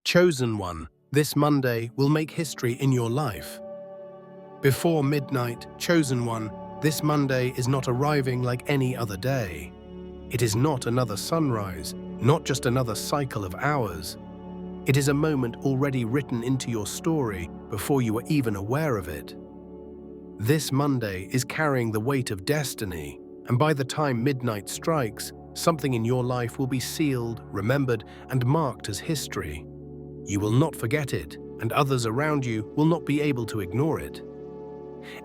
Chosen one, this Monday will make history in your life. Before midnight, chosen one, this Monday is not arriving like any other day. It is not another sunrise, not just another cycle of hours. It is a moment already written into your story before you are even aware of it. This Monday is carrying the weight of destiny, and by the time midnight strikes, something in your life will be sealed, remembered, and marked as history. You will not forget it, and others around you will not be able to ignore it.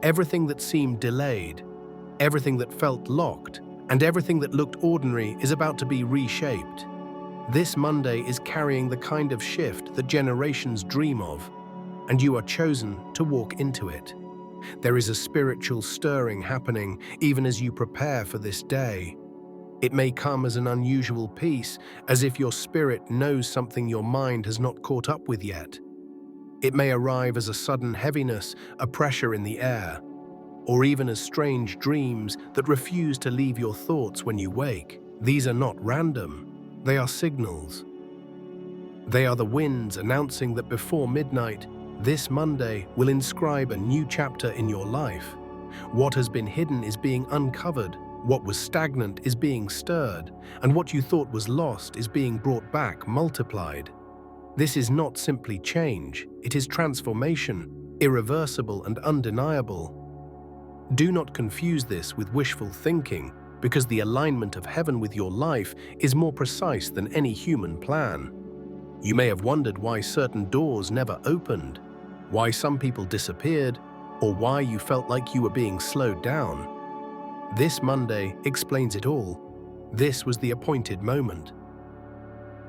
Everything that seemed delayed, everything that felt locked, and everything that looked ordinary is about to be reshaped. This Monday is carrying the kind of shift that generations dream of, and you are chosen to walk into it. There is a spiritual stirring happening even as you prepare for this day. It may come as an unusual peace, as if your spirit knows something your mind has not caught up with yet. It may arrive as a sudden heaviness, a pressure in the air, or even as strange dreams that refuse to leave your thoughts when you wake. These are not random, they are signals. They are the winds announcing that before midnight, this Monday will inscribe a new chapter in your life. What has been hidden is being uncovered, what was stagnant is being stirred, and what you thought was lost is being brought back, multiplied. This is not simply change, it is transformation, irreversible and undeniable. Do not confuse this with wishful thinking, because the alignment of heaven with your life is more precise than any human plan. You may have wondered why certain doors never opened, why some people disappeared, or why you felt like you were being slowed down. This Monday explains it all. This was the appointed moment.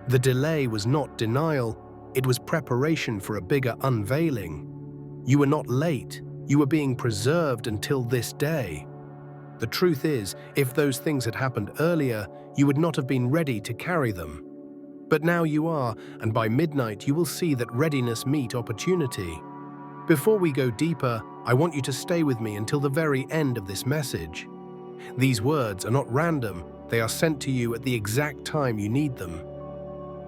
The delay was not denial, it was preparation for a bigger unveiling. You were not late, you were being preserved until this day. The truth is, if those things had happened earlier, you would not have been ready to carry them. But now you are, and by midnight you will see that readiness meets opportunity. Before we go deeper, I want you to stay with me until the very end of this message. These words are not random, they are sent to you at the exact time you need them.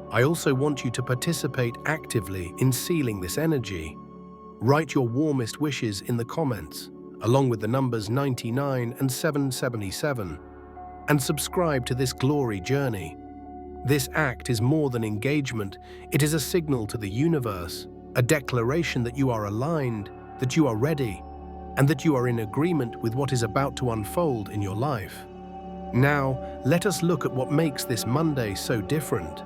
I also want you to participate actively in sealing this energy. Write your warmest wishes in the comments, along with the numbers 99 and 777, and subscribe to this glory journey. This act is more than engagement, it is a signal to the universe, a declaration that you are aligned, that you are ready, and that you are in agreement with what is about to unfold in your life. Now, let us look at what makes this Monday so different.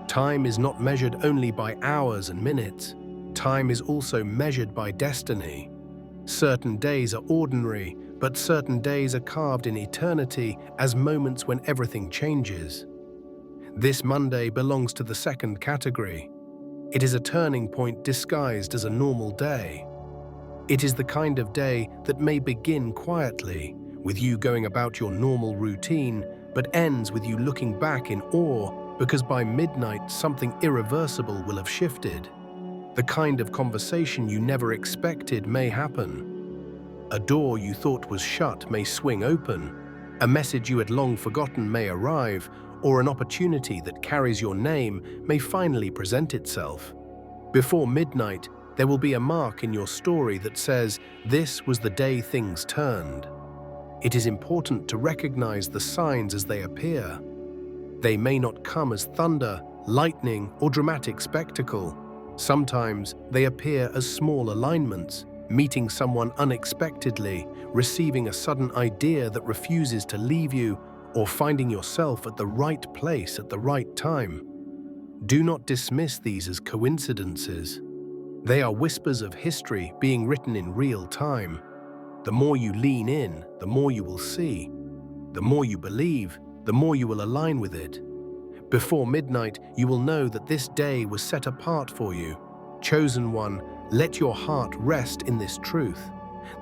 Time is not measured only by hours and minutes. Time is also measured by destiny. Certain days are ordinary, but certain days are carved in eternity as moments when everything changes. This Monday belongs to the second category. It is a turning point disguised as a normal day. It is the kind of day that may begin quietly, with you going about your normal routine, but ends with you looking back in awe because by midnight something irreversible will have shifted. The kind of conversation you never expected may happen. A door you thought was shut may swing open. A message you had long forgotten may arrive, or an opportunity that carries your name may finally present itself. Before midnight, there will be a mark in your story that says, "This was the day things turned." It is important to recognize the signs as they appear. They may not come as thunder, lightning, or dramatic spectacle. Sometimes they appear as small alignments, meeting someone unexpectedly, receiving a sudden idea that refuses to leave you, or finding yourself at the right place at the right time. Do not dismiss these as coincidences. They are whispers of history being written in real time. The more you lean in, the more you will see. The more you believe, the more you will align with it. Before midnight, you will know that this day was set apart for you. Chosen one, let your heart rest in this truth.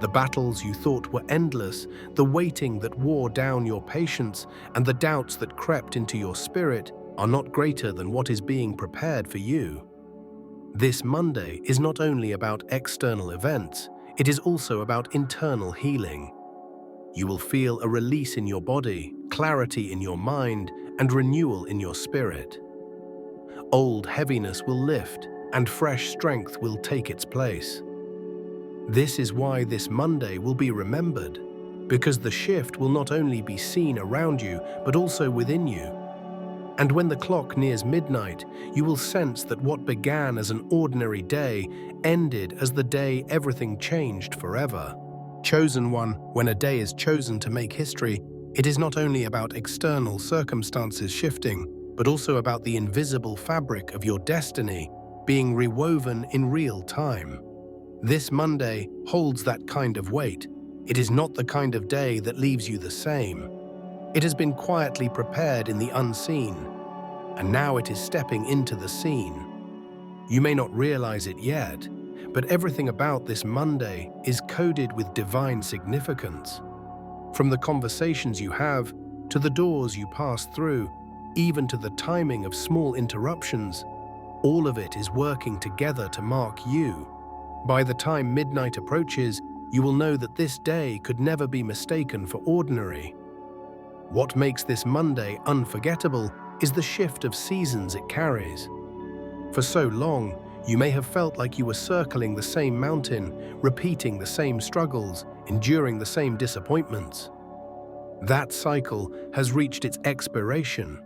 The battles you thought were endless, the waiting that wore down your patience, and the doubts that crept into your spirit are not greater than what is being prepared for you. This Monday is not only about external events, it is also about internal healing. You will feel a release in your body, clarity in your mind, and renewal in your spirit. Old heaviness will lift, and fresh strength will take its place. This is why this Monday will be remembered, because the shift will not only be seen around you, but also within you. And when the clock nears midnight, you will sense that what began as an ordinary day ended as the day everything changed forever. Chosen one, when a day is chosen to make history, it is not only about external circumstances shifting, but also about the invisible fabric of your destiny being rewoven in real time. This Monday holds that kind of weight. It is not the kind of day that leaves you the same. It has been quietly prepared in the unseen, and now it is stepping into the scene. You may not realize it yet, but everything about this Monday is coded with divine significance. From the conversations you have, to the doors you pass through, even to the timing of small interruptions, all of it is working together to mark you. By the time midnight approaches, you will know that this day could never be mistaken for ordinary. What makes this Monday unforgettable is the shift of seasons it carries. For so long, you may have felt like you were circling the same mountain, repeating the same struggles, enduring the same disappointments. That cycle has reached its expiration.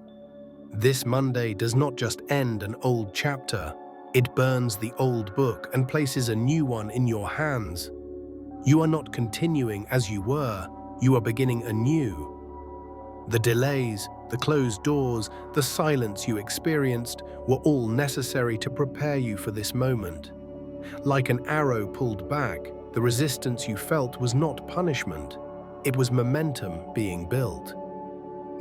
This Monday does not just end an old chapter, it burns the old book and places a new one in your hands. You are not continuing as you were, you are beginning anew. The delays, the closed doors, the silence you experienced were all necessary to prepare you for this moment. Like an arrow pulled back, the resistance you felt was not punishment, it was momentum being built.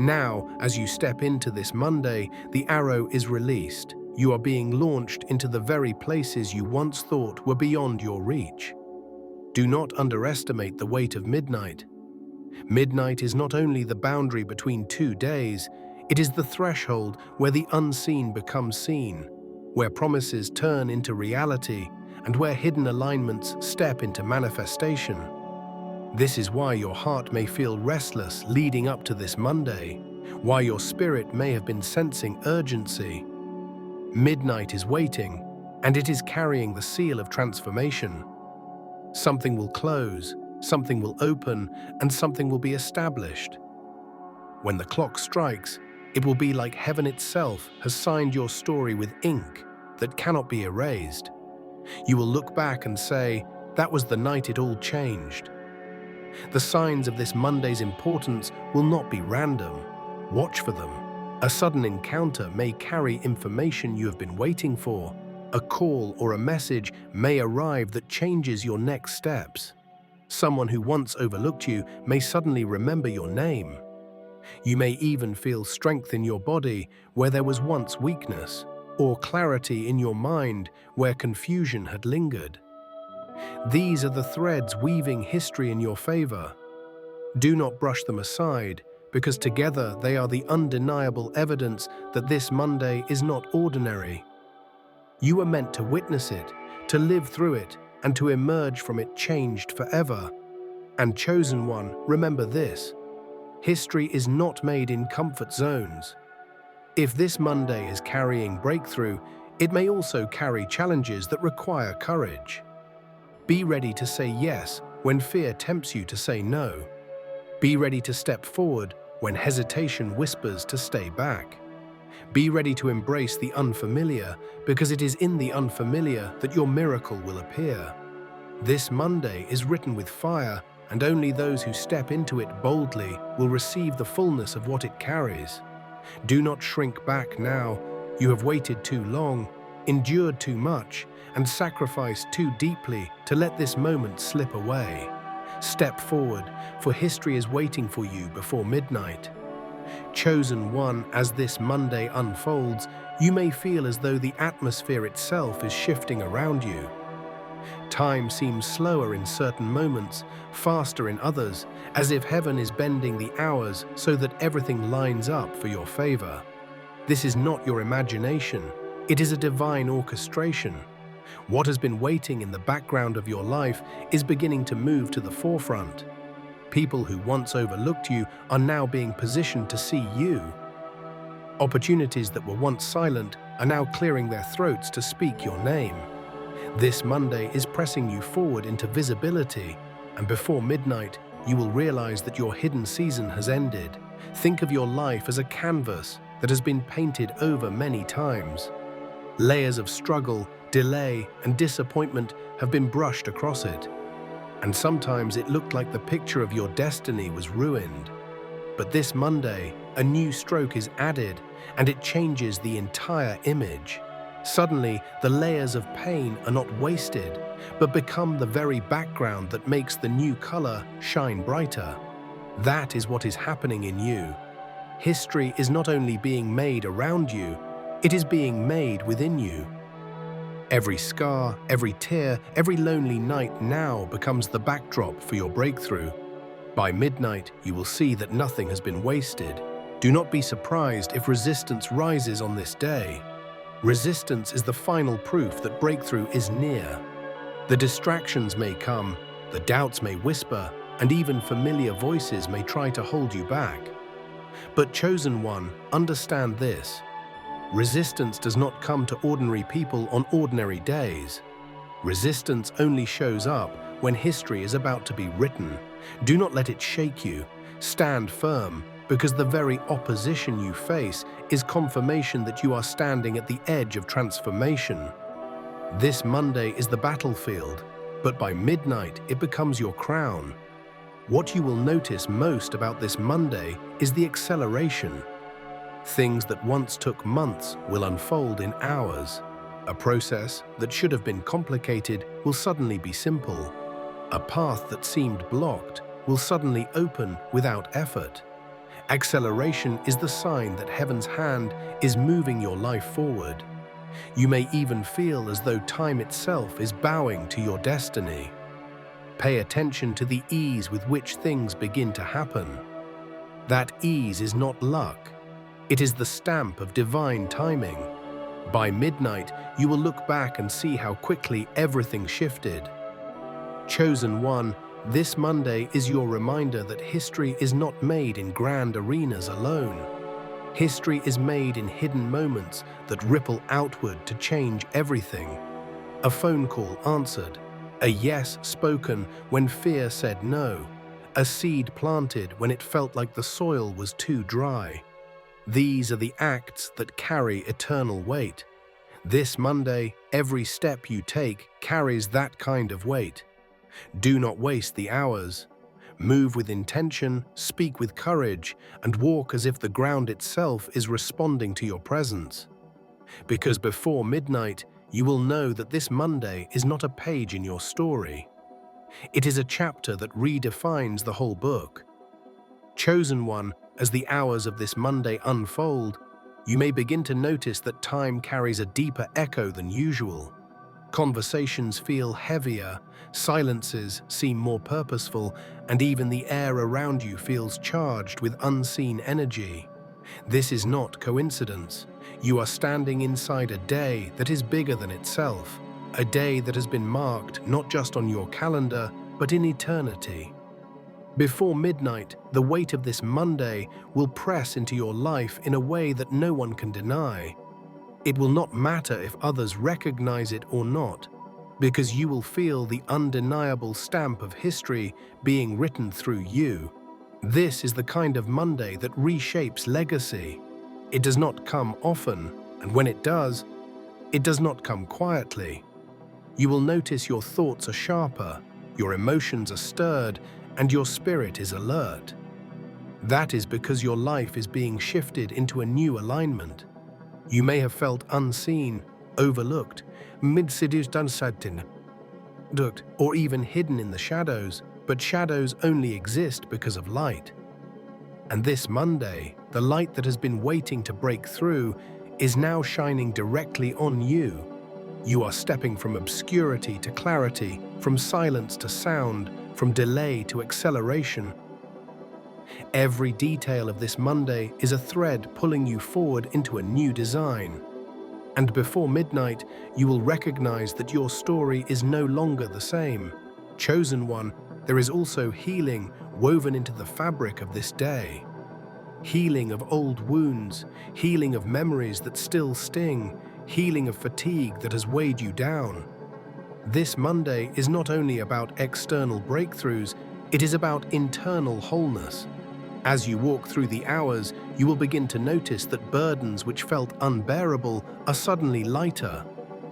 Now, as you step into this Monday, the arrow is released. You are being launched into the very places you once thought were beyond your reach. Do not underestimate the weight of midnight. Midnight is not only the boundary between 2 days, it is the threshold where the unseen becomes seen, where promises turn into reality, and where hidden alignments step into manifestation. This is why your heart may feel restless leading up to this Monday, why your spirit may have been sensing urgency. Midnight is waiting, and it is carrying the seal of transformation. Something will close, something will open, and something will be established. When the clock strikes, it will be like heaven itself has signed your story with ink that cannot be erased. You will look back and say, that was the night it all changed. The signs of this Monday's importance will not be random. Watch for them. A sudden encounter may carry information you have been waiting for. A call or a message may arrive that changes your next steps. Someone who once overlooked you may suddenly remember your name. You may even feel strength in your body where there was once weakness, or clarity in your mind where confusion had lingered. These are the threads weaving history in your favor. Do not brush them aside, because together they are the undeniable evidence that this Monday is not ordinary. You are meant to witness it, to live through it, and to emerge from it changed forever. And chosen one, remember this: history is not made in comfort zones. If this Monday is carrying breakthrough, it may also carry challenges that require courage. Be ready to say yes when fear tempts you to say no. Be ready to step forward when hesitation whispers to stay back. Be ready to embrace the unfamiliar, because it is in the unfamiliar that your miracle will appear. This Monday is written with fire, and only those who step into it boldly will receive the fullness of what it carries. Do not shrink back now. You have waited too long, endured too much, and sacrificed too deeply to let this moment slip away. Step forward, for history is waiting for you before midnight. Chosen one, as this Monday unfolds, you may feel as though the atmosphere itself is shifting around you. Time seems slower in certain moments, faster in others, as if heaven is bending the hours so that everything lines up for your favor. This is not your imagination, it is a divine orchestration. What has been waiting in the background of your life is beginning to move to the forefront. People who once overlooked you are now being positioned to see you. Opportunities that were once silent are now clearing their throats to speak your name. This Monday is pressing you forward into visibility, and before midnight, you will realize that your hidden season has ended. Think of your life as a canvas that has been painted over many times. Layers of struggle, delay, and disappointment have been brushed across it. And sometimes it looked like the picture of your destiny was ruined. But this Monday, a new stroke is added, and it changes the entire image. Suddenly, the layers of pain are not wasted, but become the very background that makes the new color shine brighter. That is what is happening in you. History is not only being made around you, it is being made within you. Every scar, every tear, every lonely night now becomes the backdrop for your breakthrough. By midnight, you will see that nothing has been wasted. Do not be surprised if resistance rises on this day. Resistance is the final proof that breakthrough is near. The distractions may come, the doubts may whisper, and even familiar voices may try to hold you back. But chosen one, understand this. Resistance does not come to ordinary people on ordinary days. Resistance only shows up when history is about to be written. Do not let it shake you. Stand firm, because the very opposition you face is confirmation that you are standing at the edge of transformation. This Monday is the battlefield, but by midnight it becomes your crown. What you will notice most about this Monday is the acceleration. Things that once took months will unfold in hours. A process that should have been complicated will suddenly be simple. A path that seemed blocked will suddenly open without effort. Acceleration is the sign that heaven's hand is moving your life forward. You may even feel as though time itself is bowing to your destiny. Pay attention to the ease with which things begin to happen. That ease is not luck. It is the stamp of divine timing. By midnight, you will look back and see how quickly everything shifted. Chosen one, this Monday is your reminder that history is not made in grand arenas alone. History is made in hidden moments that ripple outward to change everything. A phone call answered, a yes spoken when fear said no, a seed planted when it felt like the soil was too dry. These are the acts that carry eternal weight. This Monday, every step you take carries that kind of weight. Do not waste the hours. Move with intention, speak with courage, and walk as if the ground itself is responding to your presence. Because before midnight, you will know that this Monday is not a page in your story. It is a chapter that redefines the whole book. Chosen one, as the hours of this Monday unfold, you may begin to notice that time carries a deeper echo than usual. Conversations feel heavier, silences seem more purposeful, and even the air around you feels charged with unseen energy. This is not coincidence. You are standing inside a day that is bigger than itself, a day that has been marked not just on your calendar, but in eternity. Before midnight, the weight of this Monday will press into your life in a way that no one can deny. It will not matter if others recognize it or not, because you will feel the undeniable stamp of history being written through you. This is the kind of Monday that reshapes legacy. It does not come often, and when it does not come quietly. You will notice your thoughts are sharper, your emotions are stirred, and your spirit is alert. That is because your life is being shifted into a new alignment. You may have felt unseen, overlooked, or even hidden in the shadows, but shadows only exist because of light. And this Monday, the light that has been waiting to break through is now shining directly on you. You are stepping from obscurity to clarity, from silence to sound, from delay to acceleration. Every detail of this Monday is a thread pulling you forward into a new design. And before midnight, you will recognize that your story is no longer the same. Chosen one, there is also healing woven into the fabric of this day. Healing of old wounds, healing of memories that still sting, healing of fatigue that has weighed you down. This Monday is not only about external breakthroughs, it is about internal wholeness. As you walk through the hours, you will begin to notice that burdens which felt unbearable are suddenly lighter.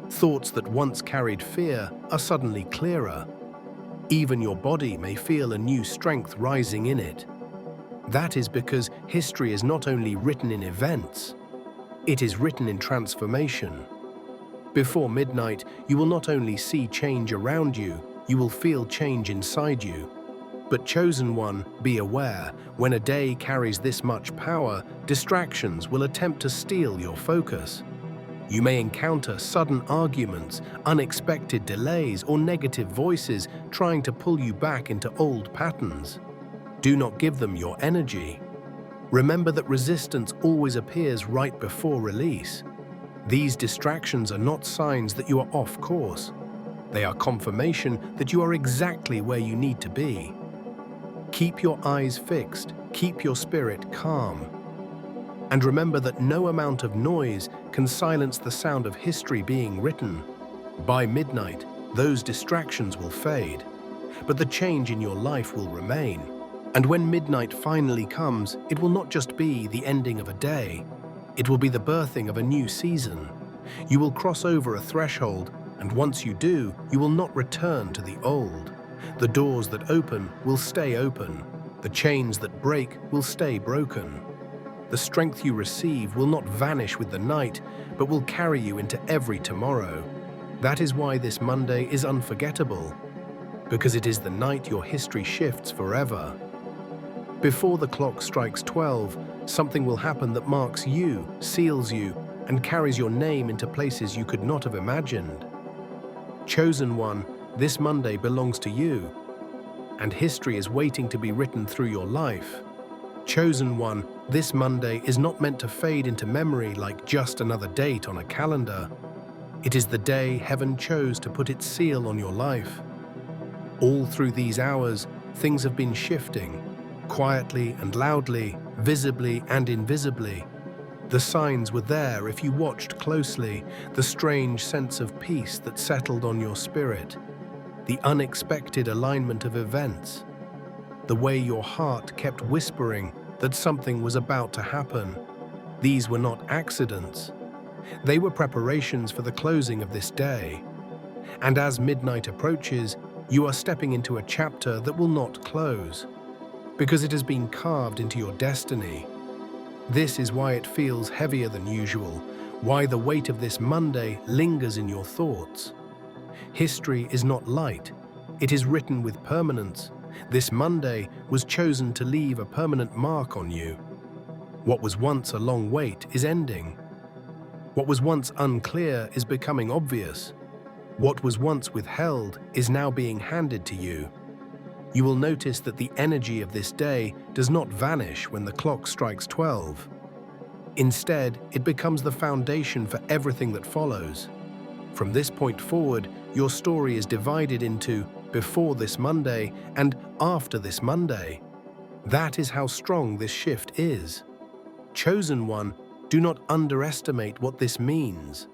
Thoughts that once carried fear are suddenly clearer. Even your body may feel a new strength rising in it. That is because history is not only written in events, it is written in transformation. Before midnight, you will not only see change around you, you will feel change inside you. But Chosen One, be aware, when a day carries this much power, distractions will attempt to steal your focus. You may encounter sudden arguments, unexpected delays, or negative voices trying to pull you back into old patterns. Do not give them your energy. Remember that resistance always appears right before release. These distractions are not signs that you are off course. They are confirmation that you are exactly where you need to be. Keep your eyes fixed, keep your spirit calm. And remember that no amount of noise can silence the sound of history being written. By midnight, those distractions will fade, but the change in your life will remain. And when midnight finally comes, it will not just be the ending of a day, it will be the birthing of a new season. You will cross over a threshold, and once you do, you will not return to the old. The doors that open will stay open. The chains that break will stay broken. The strength you receive will not vanish with the night, but will carry you into every tomorrow. That is why this Monday is unforgettable, because it is the night your history shifts forever. Before the clock strikes 12, something will happen that marks you, seals you, and carries your name into places you could not have imagined. Chosen One, this Monday belongs to you, and history is waiting to be written through your life. Chosen One, this Monday is not meant to fade into memory like just another date on a calendar. It is the day heaven chose to put its seal on your life. All through these hours, things have been shifting, quietly and loudly, visibly and invisibly. The signs were there if you watched closely, the strange sense of peace that settled on your spirit, the unexpected alignment of events, the way your heart kept whispering that something was about to happen. These were not accidents. They were preparations for the closing of this day. And as midnight approaches, you are stepping into a chapter that will not close, because it has been carved into your destiny. This is why it feels heavier than usual, why the weight of this Monday lingers in your thoughts. History is not light, it is written with permanence. This Monday was chosen to leave a permanent mark on you. What was once a long wait is ending. What was once unclear is becoming obvious. What was once withheld is now being handed to you. You will notice that the energy of this day does not vanish when the clock strikes 12. Instead, it becomes the foundation for everything that follows. From this point forward, your story is divided into before this Monday and after this Monday. That is how strong this shift is. Chosen One, do not underestimate what this means.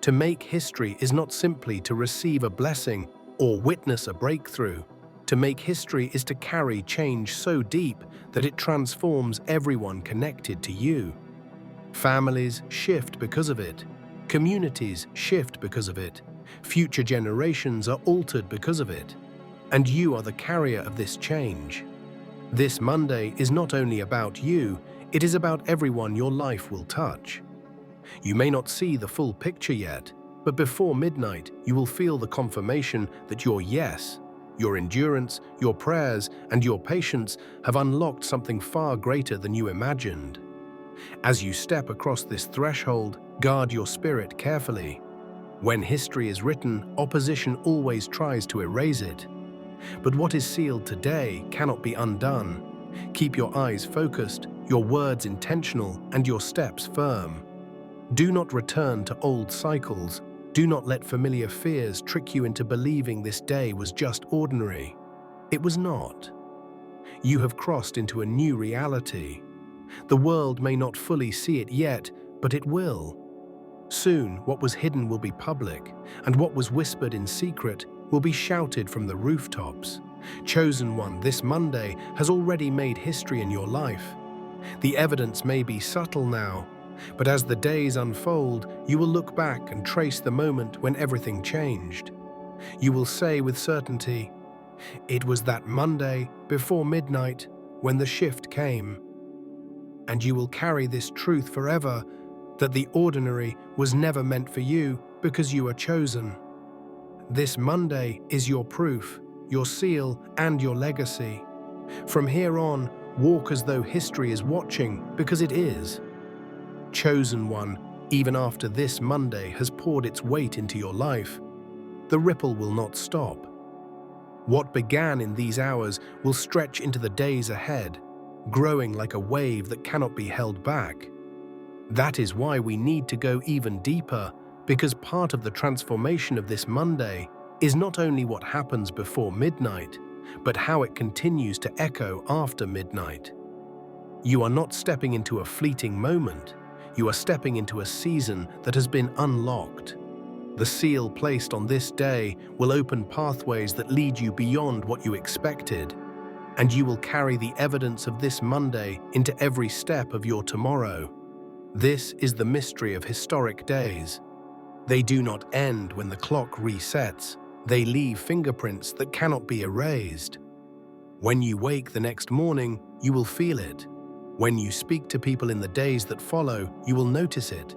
To make history is not simply to receive a blessing or witness a breakthrough. To make history is to carry change so deep that it transforms everyone connected to you. Families shift because of it. Communities shift because of it. Future generations are altered because of it. And you are the carrier of this change. This Monday is not only about you, it is about everyone your life will touch. You may not see the full picture yet, but before midnight, you will feel the confirmation that your yes, your endurance, your prayers, and your patience have unlocked something far greater than you imagined. As you step across this threshold, guard your spirit carefully. When history is written, opposition always tries to erase it. But what is sealed today cannot be undone. Keep your eyes focused, your words intentional, and your steps firm. Do not return to old cycles. Do not let familiar fears trick you into believing this day was just ordinary. It was not. You have crossed into a new reality. The world may not fully see it yet, but it will. Soon, what was hidden will be public, and what was whispered in secret will be shouted from the rooftops. Chosen One, this Monday has already made history in your life. The evidence may be subtle now, but as the days unfold, you will look back and trace the moment when everything changed. You will say with certainty, "It was that Monday before midnight when the shift came." And you will carry this truth forever, that the ordinary was never meant for you because you are chosen. This Monday is your proof, your seal, and your legacy. From here on, walk as though history is watching, because it is. Chosen One, even after this Monday has poured its weight into your life, the ripple will not stop. What began in these hours will stretch into the days ahead, growing like a wave that cannot be held back. That is why we need to go even deeper, because part of the transformation of this Monday is not only what happens before midnight, but how it continues to echo after midnight. You are not stepping into a fleeting moment, you are stepping into a season that has been unlocked. The seal placed on this day will open pathways that lead you beyond what you expected, and you will carry the evidence of this Monday into every step of your tomorrow. This is the mystery of historic days. They do not end when the clock resets. They leave fingerprints that cannot be erased. When you wake the next morning, you will feel it. When you speak to people in the days that follow, you will notice it.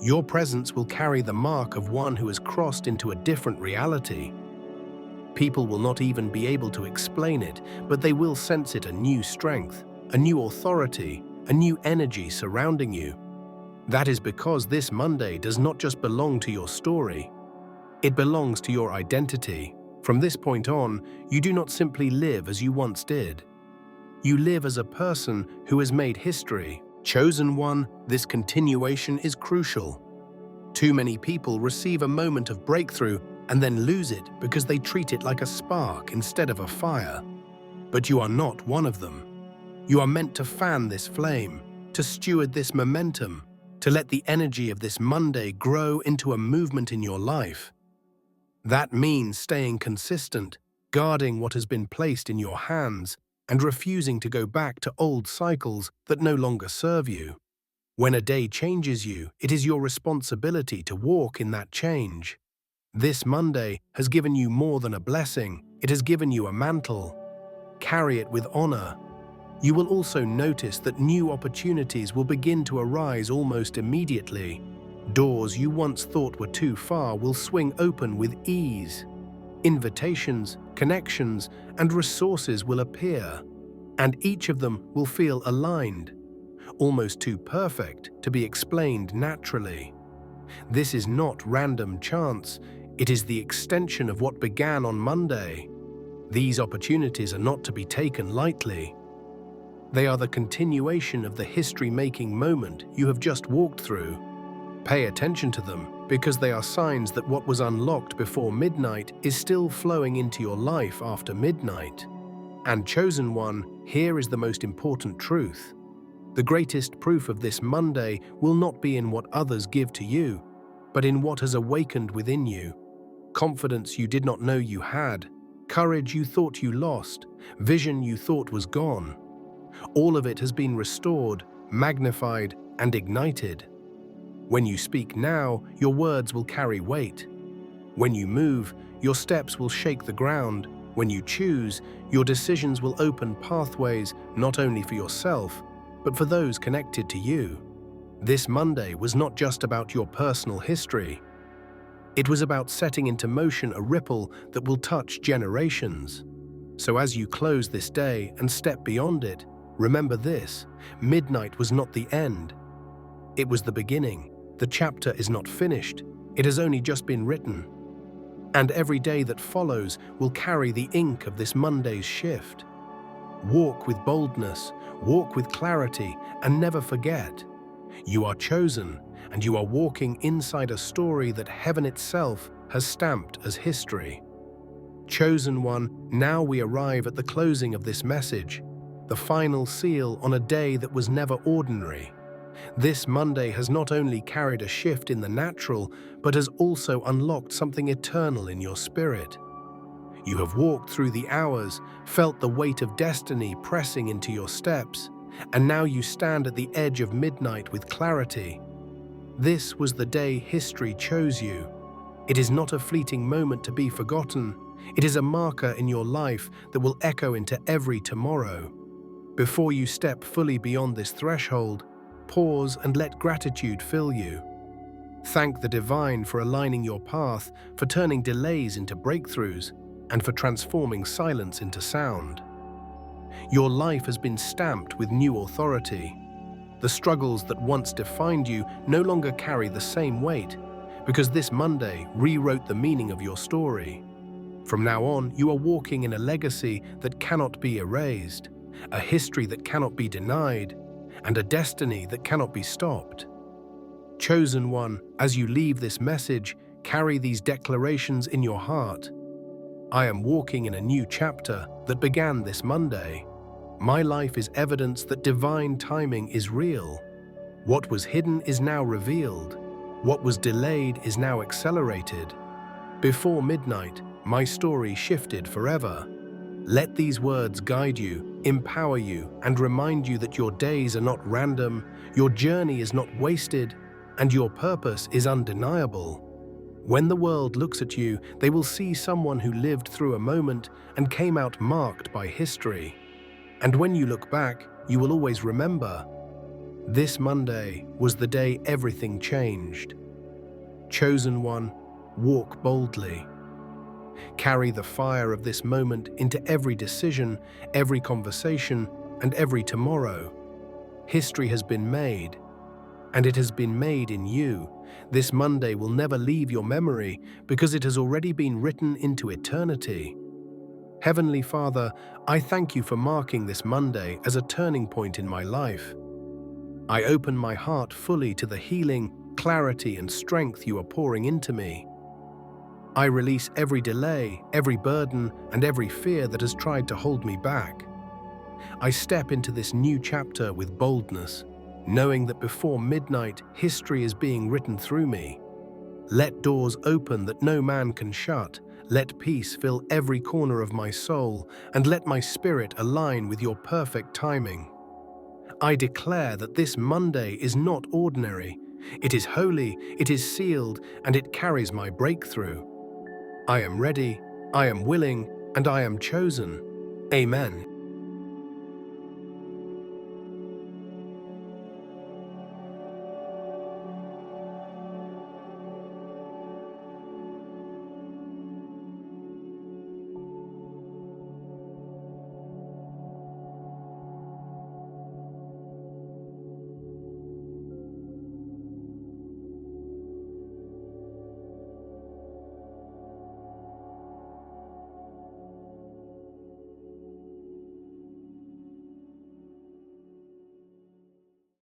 Your presence will carry the mark of one who has crossed into a different reality. People will not even be able to explain it, but they will sense it, a new strength, a new authority, a new energy surrounding you. That is because this Monday does not just belong to your story. It belongs to your identity. From this point on, you do not simply live as you once did. You live as a person who has made history. Chosen One, this continuation is crucial. Too many people receive a moment of breakthrough and then lose it because they treat it like a spark instead of a fire. But you are not one of them. You are meant to fan this flame, to steward this momentum, to let the energy of this Monday grow into a movement in your life. That means staying consistent, guarding what has been placed in your hands, and refusing to go back to old cycles that no longer serve you. When a day changes you, it is your responsibility to walk in that change. This Monday has given you more than a blessing, it has given you a mantle. Carry it with honor. You will also notice that new opportunities will begin to arise almost immediately. Doors you once thought were too far will swing open with ease. Invitations, connections, and resources will appear, and each of them will feel aligned, almost too perfect to be explained naturally. This is not random chance, it is the extension of what began on Monday. These opportunities are not to be taken lightly. They are the continuation of the history-making moment you have just walked through. Pay attention to them, because they are signs that what was unlocked before midnight is still flowing into your life after midnight. And Chosen One, here is the most important truth. The greatest proof of this Monday will not be in what others give to you, but in what has awakened within you. Confidence you did not know you had, courage you thought you lost, vision you thought was gone. All of it has been restored, magnified, and ignited. When you speak now, your words will carry weight. When you move, your steps will shake the ground. When you choose, your decisions will open pathways not only for yourself, but for those connected to you. This Monday was not just about your personal history. It was about setting into motion a ripple that will touch generations. So as you close this day and step beyond it, remember this: midnight was not the end. It was the beginning. The chapter is not finished. It has only just been written. And every day that follows will carry the ink of this Monday's shift. Walk with boldness, walk with clarity, and never forget, you are chosen, and you are walking inside a story that heaven itself has stamped as history. Chosen One, now we arrive at the closing of this message, the final seal on a day that was never ordinary. This Monday has not only carried a shift in the natural, but has also unlocked something eternal in your spirit. You have walked through the hours, felt the weight of destiny pressing into your steps, and now you stand at the edge of midnight with clarity. This was the day history chose you. It is not a fleeting moment to be forgotten. It is a marker in your life that will echo into every tomorrow. Before you step fully beyond this threshold, pause and let gratitude fill you. Thank the divine for aligning your path, for turning delays into breakthroughs, and for transforming silence into sound. Your life has been stamped with new authority. The struggles that once defined you no longer carry the same weight, because this Monday rewrote the meaning of your story. From now on, you are walking in a legacy that cannot be erased, a history that cannot be denied, and a destiny that cannot be stopped. Chosen one, as you leave this message, carry these declarations in your heart. I am walking in a new chapter that began this Monday. My life is evidence that divine timing is real. What was hidden is now revealed. What was delayed is now accelerated. Before midnight, my story shifted forever. Let these words guide you, empower you, and remind you that your days are not random, your journey is not wasted, and your purpose is undeniable. When the world looks at you, they will see someone who lived through a moment and came out marked by history. And when you look back, you will always remember, this Monday was the day everything changed. Chosen one, walk boldly. Carry the fire of this moment into every decision, every conversation, and every tomorrow. History has been made, and it has been made in you. This Monday will never leave your memory because it has already been written into eternity. Heavenly Father, I thank you for marking this Monday as a turning point in my life. I open my heart fully to the healing, clarity, and strength you are pouring into me. I release every delay, every burden, and every fear that has tried to hold me back. I step into this new chapter with boldness, knowing that before midnight, history is being written through me. Let doors open that no man can shut. Let peace fill every corner of my soul, and let my spirit align with your perfect timing. I declare that this Monday is not ordinary. It is holy, it is sealed, and it carries my breakthrough. I am ready, I am willing, and I am chosen. Amen.